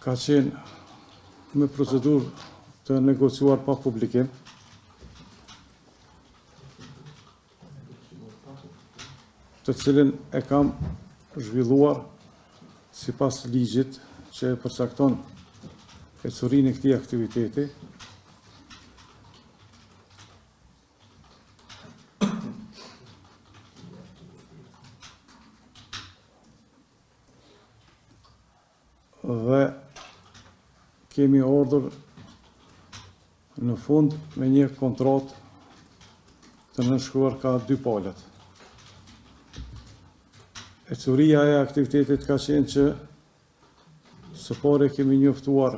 ka qenë me procedurë të negociuar pa publikim, të cilin e kam zhvilluar sipas ligjit që e përcakton ecurinë e këtij aktiviteti. Dhe kemi ardhur në fund me një kontratë të nënshkruar ka 2 palët. Ecuria e aktivitetit ka qenë që së pari kemi njoftuar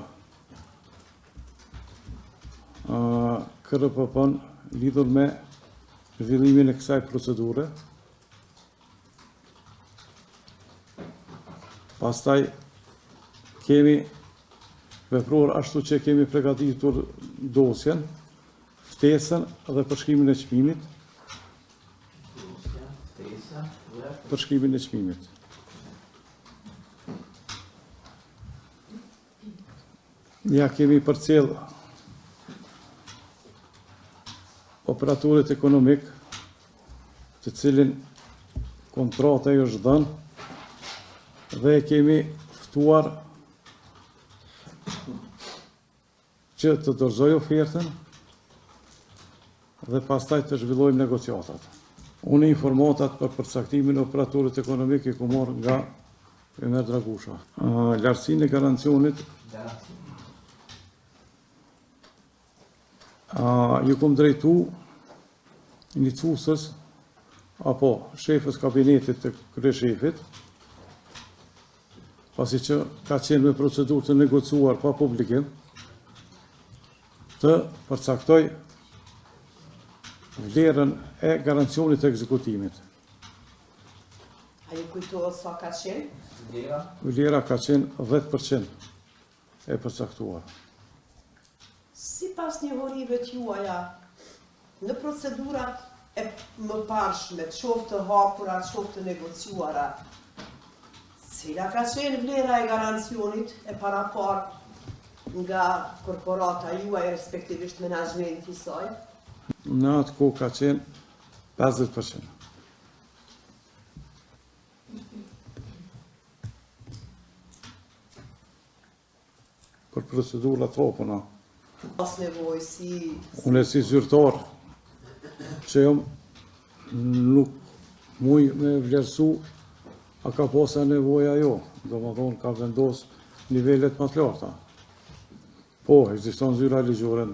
KRPP-n lidhur me zhvillimin e kësaj procedure. Pastaj kemi vepruar ashtu që kemi përgatitur dosjen, ftesën dhe përshkrimin e çmimit. Përshkrimin e çmimit. Ja kemi përcjell operatorit ekonomik, të cilin kontrata i është dhënë dhe kemi ftuar që të dorëzoj ofertën dhe pastaj të zhvillojmë negociatat. Unë informatat për përcaktimin e operatorit ekonomik i ku marrë nga Ömer Dragusha. Lartësinë e garancionit ju kom drejtu iniciuesës apo shefës kabinetit të kryeshefit, pasi që ka qenë me procedurë të negociuar pa publikim, të përcaktoj vlerën e garancionit të ekzekutimit. A ju kujtohet sa ka qenë? Vlera ka qenë 10% e përcaktuar. Sipas njohurive t'juaja, në procedurat e mëparshme, qoftë të hapura, qoftë të negociuara, cila ka qenë vlera e garancionit e parapar nga korporata juaj, respektivisht menaxhmenti i saj? Në atë kohë ka qenë 50%. Për procedurat tropuna. Pas nevojë si... Unë si zyrtar që jam nuk muj me vlerësu a ka posa nevoja jo. Do më thonë ka vendos nivellet më të larta. Po, ekziston zyra ligjore